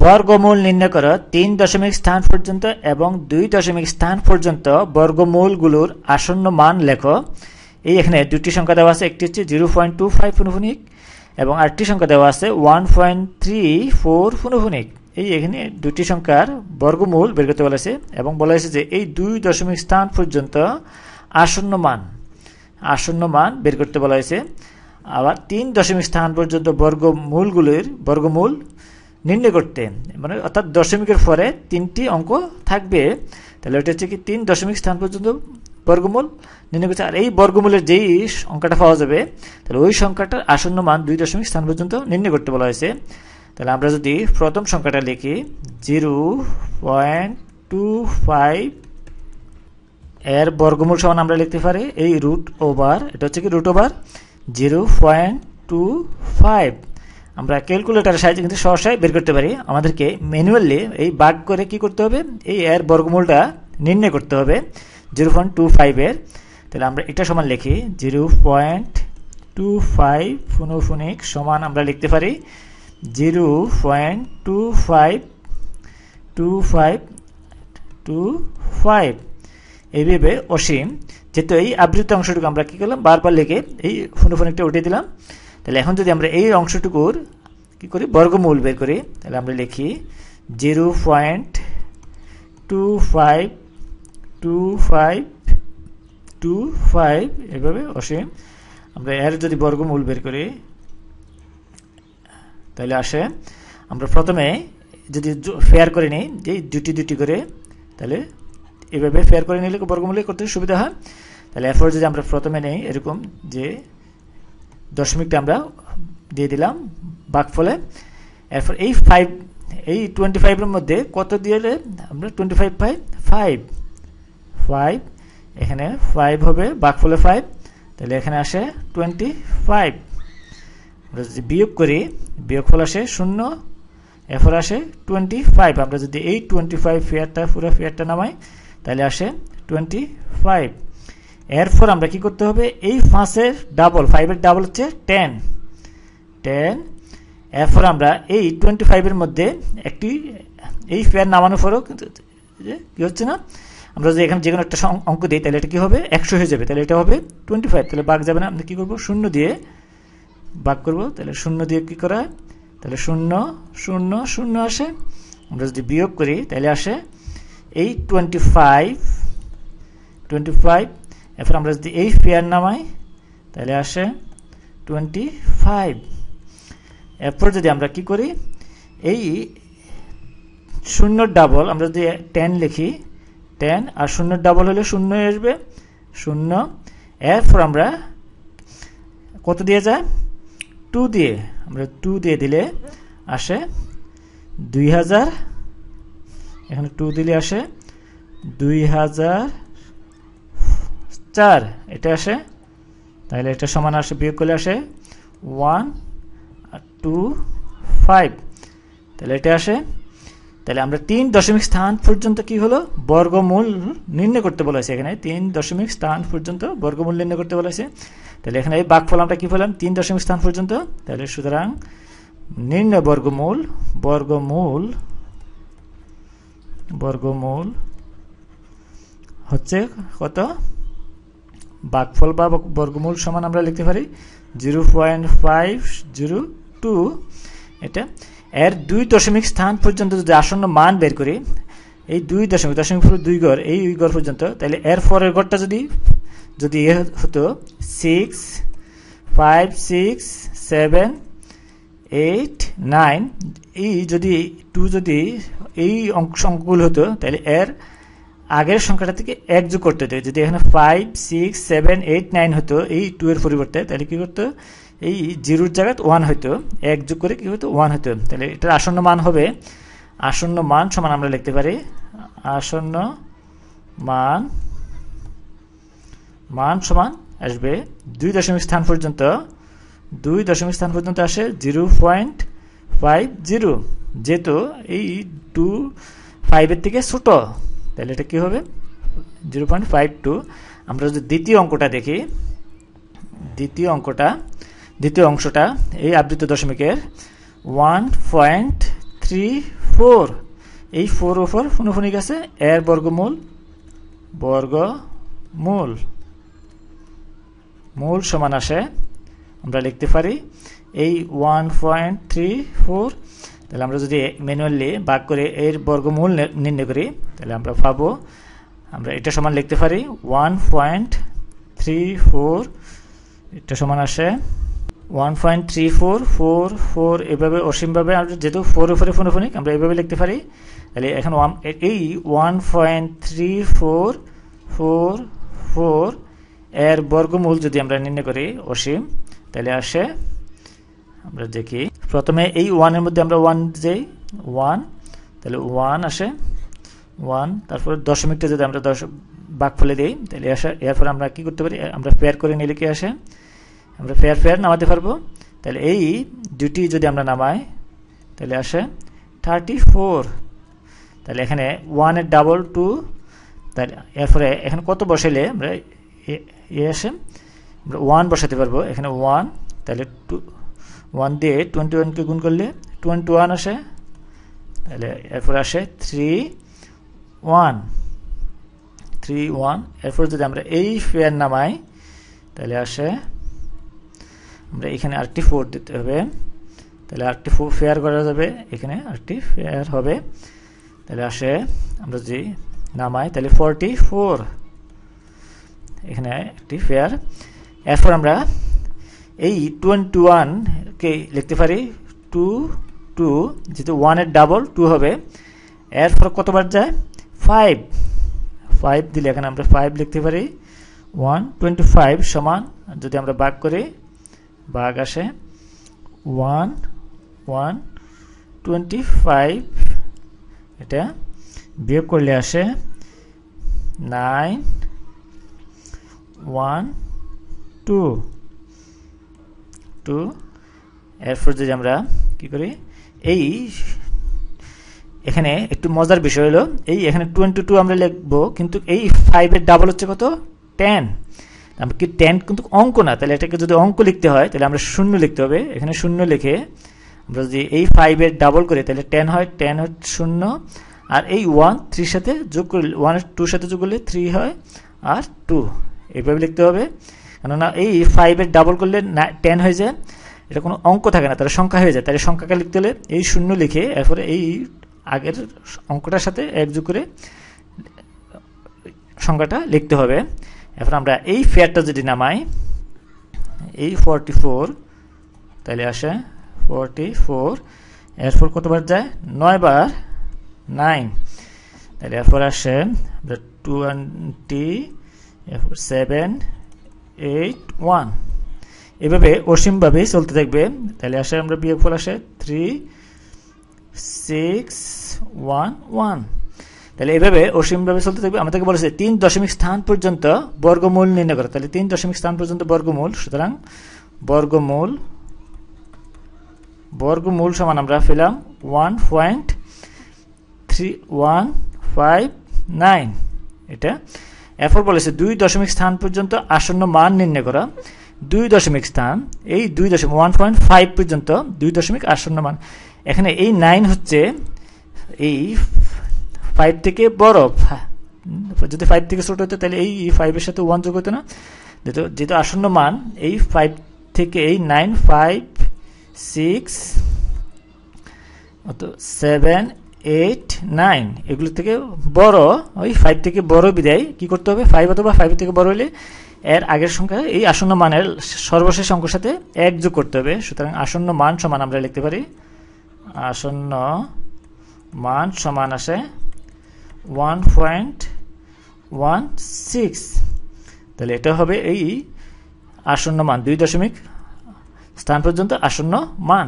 বর্গমূল নির্ণয় করো 3 দশমিক স্থান পর্যন্ত এবং 2 দশমিক স্থান পর্যন্ত বর্গমূলগুলোর আসন্ন মান লেখো। এই এখানে দুটি সংখ্যা দেওয়া আছে, একটি হচ্ছে 0.25 পুনঃপুনিক এবং আরেকটি সংখ্যা দেওয়া আছে 1.34 পুনঃপুনিক। এই এখানে দুটি সংখ্যার বর্গমূল বের করতে বলেছে এবং বলা হয়েছে যে এই 2 দশমিক স্থান পর্যন্ত আসন্ন মান বের করতে বলা হয়েছে। আবার 3 দশমিক স্থান পর্যন্ত বর্গমূলগুলির বর্গমূল নির্ণয় করতে, মানে অর্থাৎ দশমিকের পরে 3টি অঙ্ক থাকবে, তাহলে ওটা হচ্ছে কি 3 দশমিক স্থান পর্যন্ত বর্গমূল নির্ণয় করতে। আর এই বর্গমূলের যেই সংখ্যাটা পাওয়া যাবে তাহলে ওই সংখ্যাটার আসন্ন মান 2 দশমিক স্থান পর্যন্ত নির্ণয় করতে বলা হয়েছে। তাহলে আমরা যদি প্রথম সংখ্যাটা লিখি 0.25 এর বর্গমূল সমান আমরা লিখতে পারি এই রুট ওভার, এটা হচ্ছে কি রুট ওভার 0.25। আমরা ক্যালকুলেটরের সাহায্যে কিন্তু সহসায় বের করতে পারি। আমাদেরকে ম্যানুয়ালি এই ভাগ করে কি করতে হবে, এই এর বর্গমূলটা নির্ণয় করতে হবে 0.25 এর। তাহলে আমরা এটা সমান লিখি 0.25 পুনঃপুনিক সমান আমরা লিখতে পারি 0.2525 এইভাবে অসীম। যেহেতু এই আবৃত অংশটুকু আমরা কি করলাম, বারবার লিখে এই পুনঃপুনিকটা উঠিয়ে দিলাম। তাহলে এখন যদি আমরা এই অংশটুকুর কি করি, বর্গমূল বের করি, তাহলে আমরা লিখি 0.2525 এভাবে অসীম। আমরা এর যদি বর্গমূল বের করি তাহলে আসে, আমরা প্রথমে যদি ফেয়ার করে নিই যে দুটি করে, তাহলে এভাবে ফেয়ার করে নিলে বর্গমূল করতে সুবিধা হয়। তাহলে এরপর যদি আমরা প্রথমে নেই এরকম যে দশমিকটা আমরা দিয়ে দিলাম ভাগফলে, এরপর এই 25 এর মধ্যে কত দিলে আমরা 25 পাই 5 এখানে 5 হবে ভাগফলে 5, তাহলে এখানে আসে 25। আমরা যদি বিয়োগ করি বিয়োগফল আসে 0, এরপর আসে 25। আমরা যদি এই 25 পুরো ফেয়ারটা নামাই তাহলে আসে 25। এরপর আমরা কি করতে হবে, এই 5-এর ডাবল, 5-এর ডাবল হচ্ছে 10। এরপর আমরা এই 25 এর মধ্যে একটি এই ফেয়ার নামানোর পরও কি হচ্ছে না, আমরা যদি এখানে যে কোনো একটা অঙ্ক দিই তাহলে এটা কি হবে 100 হয়ে যাবে, তাহলে এটা হবে 25। তাহলে ভাগ যাবে না, আমরা কি করব 0 দিয়ে ভাগ করব। তাহলে 0 দিয়ে কি করা, তাহলে 0 0 0 আসে। আমরা যদি বিয়োগ করি তাহলে আসে এই 25। এরপর আমরা যদি এই ফেয়ার নামাই তাহলে আসে 25। এরপর যদি আমরা কি করি, এই 0 ডাবল আমরা যদি 10 লিখি 10, আর 0 ডাবল হলে 0 আসবে 0। এরপর আমরা কত দিয়ে যায় 2 দিয়ে, আমরা 2 দিয়ে দিলে আসে 2000, এখানে 2 দিলে আসে 2004 এটা আসে। তাহলে এটা সমান আসে, বিয়োগ করলে আসে 125, তাহলে এটা আসে। তাহলে আমরা 3 দশমিক স্থান পর্যন্ত কি হলো বর্গমূল নির্ণয় করতে বলেছে, এখানে 3 দশমিক স্থান পর্যন্ত বর্গমূল নির্ণয় করতে বলেছে। তাহলে এখানে এই ভাগফল আমরা কি পেলাম 3 দশমিক স্থান পর্যন্ত। তাহলে সুতরাং নির্ণয় বর্গমূল হচ্ছে কত, ভাগফল বা বর্গমূল সমান আমরা লিখতে পারি 0.502। এটা এর 2 দশমিক স্থান পর্যন্ত যদি আসন্ন মান বের করি, এই 2 দশমিক পুরো 2 ঘর, এই ঘর পর্যন্ত, তাহলে এর পরের ঘরটা যদি এ হতো 6 5 6 7 8 9, এই যদি 2 যদি এই অঙ্কগুলো হতো তাহলে এর আগের সংখ্যাটা থেকে 1 যোগ করতে হতো। যদি এখানে 5 6 7 8 9 হতো এই 2 এর পরিবর্তে, তাহলে কি করতো এই 0-র জায়গায় 1 হতো, 1 যোগ করে কি হতো 1 হতো। তাহলে এটার আসন্ন মান হবে, আসন্ন মান সমান আমরা লিখতে পারি আসন্ন মান সমান আসবে 2 দশমিক স্থান পর্যন্ত, 2 দশমিক স্থান পর্যন্ত আসে 0.50, যেহেতু এই 2 5-এর থেকে ছোট তাহলে এটা কি হবে 0.52। আমরা যদি দ্বিতীয় অঙ্কটা দেখি, দ্বিতীয় অংশটা এই আবৃত দশমিকের 1.34 4, এই 4 উপর ফুনফুনিক আছে, এর বর্গমূল মূল সমান আসে, আমরা লিখতে পারি এই 1.34। তাহলে আমরা যদি ম্যানুয়ালি ভাগ করে এর বর্গমূল নির্ণয় করি তাহলে আমরা পাবো, আমরা এটা সমান লিখতে পারি 1.34, এটা সমান আসে 1.3444। এভাবে অসীমভাবে আমরা যেহেতু 4 উপরে ফুনফুনিক আমরা এভাবে লিখতে পারি। তাহলে এখন এই 1.3444 এর বর্গমূল যদি আমরা নির্ণয় করি অসীম, তাহলে আসে, আমরা দেখি প্রথমে এই 1 এর মধ্যে আমরা 1 দেই, 1, তাহলে 1 আসে 1, তারপর দশমিকটা যদি আমরা ভাগফলে দেই তাহলে আসে। এরপর আমরা কি করতে পারি, আমরা পেয়ার করে নিলে কি আসে, আমরা পেয়ার নামাতে পারবো। তাহলে এই দুটি যদি আমরা নামাই তাহলে আসে 34। তাহলে এখানে 1 এর ডাবল 2, তাহলে এরপরে এখানে কত বসাইলে আমরা আসে, আমরা 1 বসাতে পারবো। এখানে 1, তাহলে 1 দিয়ে 21কে গুণ করলে 21 আসে, তাহলে এরপর আসে 31। এরপর যদি আমরা এই পেয়ার নামাই তাহলে আসে, আমরা এখানে আরেকটি 4 দিতে হবে, তাহলে আরেকটি 4 পেয়ার করা যাবে, এখানে আরেকটি পেয়ার হবে, তাহলে আসে, আমরা যদি নামাই তাহলে 44, এখানে একটি পেয়ার। এরপর আমরা এই 21কে লিখতে পারি 2, যেহেতু 1 এর ডাবল 2 হবে, এরপর কতবার যায় 5 দিলে এখানে আমরা 5 লিখতে পারি 125 সমান, যদি আমরা ভাগ করি ভাগ আসে 125, এটা বিয়োগ করলে আসে 912। এরপর যদি আমরা কি করি, এই এখানে একটু মজার বিষয় হলো এই এখানে 22 আমরা লিখবো, কিন্তু এই 5 এর ডাবল হচ্ছে কত 10, আমরা কি 10 কিন্তু অঙ্ক না, তাহলে এটাকে যদি অঙ্ক লিখতে হয় তাহলে আমরা 0 লিখতে হবে। এখানে 0 লিখে আমরা যদি এই 5 এর ডাবল করি তাহলে 10 হয়, 10 হয় 0, আর এই 1 3 সাথে যোগ করলে 1 এর 2 সাথে যোগ করলে 3 হয় আর 2, এইভাবে লিখতে হবে। কেননা এই 5 এর ডাবল করলে 10 হয়ে যায়, এটা কোনো অঙ্ক থাকে না, তাহলে সংখ্যা হয়ে যায়। তাহলে সংখ্যাকে লিখতে হলে এই 0 লিখে এরপরে এই আগের অঙ্কটার সাথে এক যোগ করে সংখ্যাটা লিখতে হবে। এরপর আমরা এই পেয়ারটা যদি নামাই, এই 44, তাহলে আসে 44, এরপর কতবার যায় 9 বার 9, তাহলে এরপর আসে 20, 7, 8, 1, এভাবে অসীমভাবে চলতে থাকবে। তাহলে আসে আমরা বিয়োগফল আসে 3, 6, 1, 1, তাহলে এভাবে অসীমভাবে চলতে থাকবে। আমাদেরকে বলেছে 3 দশমিক স্থান পর্যন্ত বর্গমূল নির্ণয় করা, তাহলে 3 দশমিক স্থান পর্যন্ত বর্গমূল, সুতরাং বর্গমূল সমান আমরা পেলাম 1.3159, এটা। এরপর বলেছে 2 দশমিক স্থান পর্যন্ত আসন্ন মান নির্ণয় করা, 2 দশমিক স্থান, এই 1.5 পর্যন্ত 2 দশমিক আসন্ন মান। এখানে এই 9 হচ্ছে এই 5 থেকে বড়, যদি 5 থেকে ছোট হতো তাহলে এই 5 এর সাথে 1 যোগ হতো না, যেহেতু আসন্ন মান এই 5 থেকে এই 9, 5, 6, 7, 8, 9 এগুলো থেকে বড়, ওই 5 থেকে বড় বিদায় কি করতে হবে, 5 অথবা 5 থেকে বড় হলে এর আগের সংখ্যা এই আসন্ন মানের সর্বশেষ অঙ্কের সাথে 1 যোগ করতে হবে। সুতরাং আসন্ন মান সমান আমরা লিখতে পারি, আসন্ন মান সমান আসে 1.16, তাহলে এটা হবে এই আসন্ন মান, 2 দশমিক স্থান পর্যন্ত আসন্ন মান।